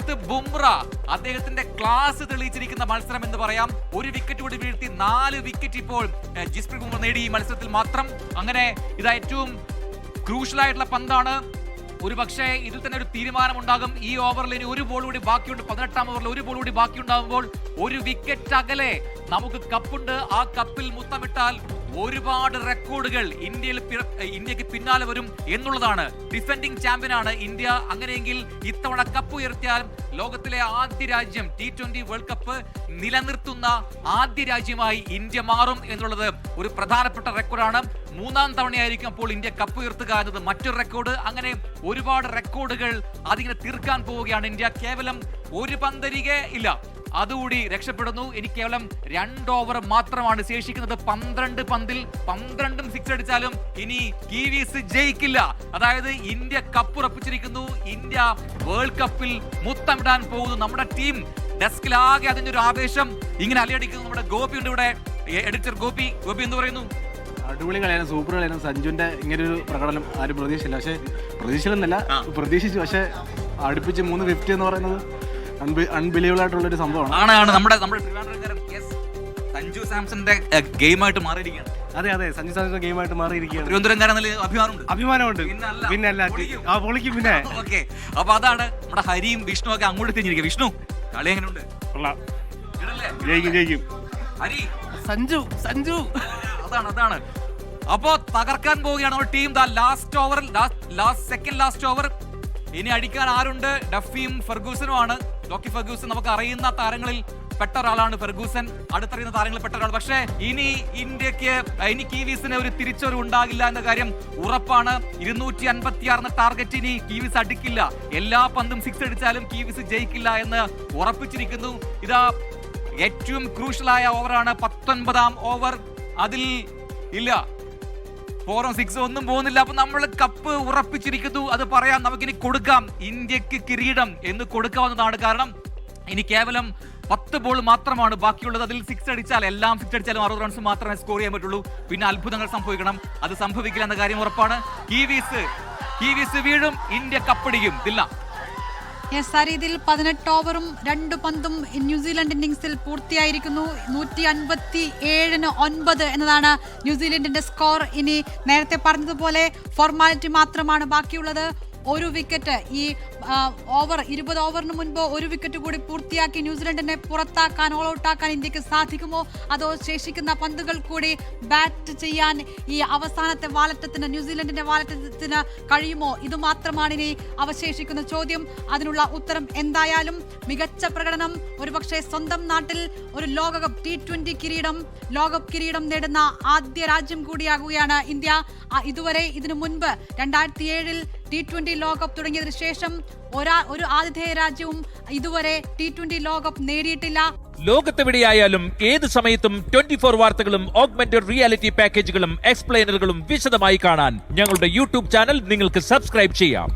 ജസ്പ്രീത് ബുംറ അദ്ദേഹത്തിന്റെ ക്ലാസ് തെളിയിച്ചിരിക്കുന്ന മത്സരം എന്ന് പറയാം. ഒരു വിക്കറ്റ് കൂടി വീഴ്ത്തി 4 വിക്കറ്റ് ഇപ്പോൾ ജസ്പ്രീത് ബുംറ നേടി ഈ മത്സരത്തിൽ മാത്രം. അങ്ങനെ ഇത് ഏറ്റവും ക്രൂഷ്യൽ ആയിട്ടുള്ള പന്താണ്. ഒരു പക്ഷേ ഇതിൽ തന്നെ ഒരു തീരുമാനമുണ്ടാകും. ഈ ഓവറിൽ ഇനി ഒരു ബോൾ കൂടി ബാക്കിയുണ്ട്. 18ാം ഓവറിൽ ഒരു ബോൾ കൂടി ബാക്കിയുണ്ടാകുമ്പോൾ ഒരു വിക്കറ്റ് അകലെ നമുക്ക് കപ്പുണ്ട്. ആ കപ്പിൽ മുത്തമിട്ടാൽ ഒരുപാട് റെക്കോർഡുകൾ ഇന്ത്യക്ക് പിന്നാലെ വരും എന്നുള്ളതാണ്. ഡിഫെൻഡിംഗ് ചാമ്പ്യനാണ് ഇന്ത്യ. അങ്ങനെയെങ്കിൽ ഇത്തവണ കപ്പ് ഉയർത്തിയാൽ ലോകത്തിലെ ആദ്യ രാജ്യം T20 വേൾഡ് കപ്പ് നിലനിർത്തുന്ന ആദ്യ രാജ്യമായി ഇന്ത്യ മാറും എന്നുള്ളത് ഒരു പ്രധാനപ്പെട്ട റെക്കോർഡാണ്. 3ാം തവണയായിരിക്കും അപ്പോൾ ഇന്ത്യ കപ്പ് ഉയർത്തുക എന്നത് മറ്റൊരു റെക്കോർഡ്. അങ്ങനെ ഒരുപാട് റെക്കോർഡുകൾ അതിങ്ങനെ തീർക്കാൻ പോവുകയാണ് ഇന്ത്യ. കേവലം ഒരു പന്തരികെ ഇല്ല, അതുകൂടി രക്ഷപ്പെടുന്നു. ഇനി കേവലം 2 ഓവർ മാത്രമാണ് ശേഷിക്കുന്നത്. 12 പന്തിൽ 12ഉം സിക്സ് അടിച്ചാലും ഇനി കിവീസ് ജയിക്കില്ല. അതായത് ഇന്ത്യ കപ്പ് ഉറപ്പിച്ചിരിക്കുന്നു. ഇന്ത്യ വേൾഡ് കപ്പിൽ മുത്തമിടാൻ പോകുന്നു. നമ്മുടെ ടീം ഡെസ്കിലാകെ അതിന്റെ ഒരു ആവേശം ഇങ്ങനെ അലയടിക്കുന്നു. നമ്മുടെ ഗോപി ഉണ്ട് ഇവിടെ, എഡിറ്റർ ഗോപി എന്ന് പറയുന്നു. അടിപൊളി കളിയാണ്, സൂപ്പർ കളിയാണ്. സഞ്ജുവിന്റെ ഇങ്ങനെ ഒരു പ്രകടനം ആരും പ്രതീക്ഷിച്ചില്ല. പക്ഷേ പ്രതീക്ഷിച്ചു. പക്ഷെ അടുപ്പിച്ച് 3 50 എന്ന് പറയുന്നത് അൺബിലീവബിൾ ആയിട്ടുള്ള ഒരു സംഭവമാണ്. നമ്മുടെ സഞ്ജു സാംസന്റെ ഗെയിമായിട്ട് മാറിയിരിക്കുകയാണ്. അതെ, സഞ്ജു സാംസന്റെ ഗെയിമായിട്ട് മാറിയിരിക്കുകയാണ്. തിരുവനന്തപുരം അഭിമാനമുണ്ട്. പിന്നെ ഓക്കെ, അപ്പൊ അതാണ് നമ്മുടെ ഹരിയും വിഷ്ണു ഒക്കെ അങ്ങോട്ട് തിരിഞ്ഞിരിക്കുക. വിഷ്ണു, കളി എങ്ങനെയുണ്ട്? ജയിക്കും. ഹരി, സഞ്ജു അതാണ്. അപ്പോ തകർക്കാൻ പോവുകയാണ് നമ്മുടെ ടീം. ലാസ്റ്റ് ഓവർ ഇനി അടിക്കാൻ ആരുണ്ട്? ഡഫിയും ഫെർഗൂസനുമാണ്. ലോക്കി ഫെർഗൂസൻ നമുക്ക് അറിയുന്ന താരങ്ങളിൽ പെട്ട ഒരാളാണ്. ഫെർഗൂസൻ അടുത്തറിയുന്ന താരങ്ങളിൽ പെട്ട ഒരാൾ. പക്ഷേ ഇനി കിവീസിന് ഒരു തിരിച്ചറിവ് ഉണ്ടാകില്ല എന്ന കാര്യം ഉറപ്പാണ്. 256 ടാർഗറ്റ് ഇനി കിവീസ് അടിക്കില്ല. എല്ലാ പന്തും സിക്സ് അടിച്ചാലും കിവീസ് ജയിക്കില്ല എന്ന് ഉറപ്പിച്ചിരിക്കുന്നു. ഇതാ ഏറ്റവും ക്രൂഷ്യലായ ഓവറാണ് 19ാം ഓവർ. അതിൽ ഇല്ല 4 6 ഒന്നും പോകുന്നില്ല. അപ്പൊ നമ്മൾ കപ്പ് ഉറപ്പിച്ചിരിക്കുന്നു. അത് പറയാം, നമുക്കിനി കൊടുക്കാം. ഇന്ത്യക്ക് കിരീടം എന്ന് കൊടുക്കാവുന്നതാണ്. കാരണം ഇനി കേവലം 10 ബോൾ മാത്രമാണ് ബാക്കിയുള്ളത്. അതിൽ എല്ലാം സിക്സ് അടിച്ചാലും 60 റൺസ് മാത്രമേ സ്കോർ ചെയ്യാൻ പറ്റുള്ളൂ. പിന്നെ അത്ഭുതങ്ങൾ സംഭവിക്കണം. അത് സംഭവിക്കില്ല എന്ന കാര്യം ഉറപ്പാണ്. കിവീസ് വീഴും, ഇന്ത്യ കപ്പടിക്കും. ഇല്ല ഇതിൽ 18 ഓവറും 2 പന്തും ന്യൂസിലൻഡ് ഇന്നിംഗ്സിൽ പൂർത്തിയായിരിക്കുന്നു. 157-9 എന്നതാണ് ന്യൂസിലൻഡിന്റെ സ്കോർ. ഇനി നേരത്തെ പറഞ്ഞതുപോലെ ഫോർമാലിറ്റി മാത്രമാണ് ബാക്കിയുള്ളത്. ഒരു വിക്കറ്റ് ഈ 20 ഓവറിന് മുൻപ് ഒരു വിക്കറ്റ് കൂടി പൂർത്തിയാക്കി ന്യൂസിലൻഡിനെ പുറത്താക്കാൻ, ഓൾ ഔട്ടാക്കാൻ ഇന്ത്യക്ക് സാധിക്കുമോ? അതോ ശേഷിക്കുന്ന പന്തുകൾ കൂടി ബാറ്റ് ചെയ്യാൻ ഈ അവസാനത്തെ ന്യൂസിലൻഡിന്റെ വാലറ്റത്തിന് കഴിയുമോ? ഇത് മാത്രമാണ് ഇനി അവശേഷിക്കുന്ന ചോദ്യം. അതിനുള്ള ഉത്തരം എന്തായാലും മികച്ച പ്രകടനം. ഒരുപക്ഷെ സ്വന്തം നാട്ടിൽ ഒരു ലോകകപ്പ് T20 ലോകകപ്പ് കിരീടം നേടുന്ന ആദ്യ രാജ്യം കൂടിയാകുകയാണ് ഇന്ത്യ. ഇതുവരെ ഇതിനു മുൻപ് 2007 T20 ലോകകപ്പ് തുടങ്ങിയതിനു ശേഷം ഒരു ആതിഥേയ രാജ്യവും ഇതുവരെ T20 ലോകകപ്പ് നേടിയിട്ടില്ല. ലോകത്തെവിടെയായാലും ഏത് സമയത്തും 24 വാർത്തകളും ഓഗ്മെന്റഡ് റിയാലിറ്റി പാക്കേജുകളും എക്സ്പ്ലെയിനറുകളും വിശദമായി കാണാൻ ഞങ്ങളുടെ യൂട്യൂബ് ചാനൽ നിങ്ങൾക്ക് സബ്സ്ക്രൈബ് ചെയ്യാം.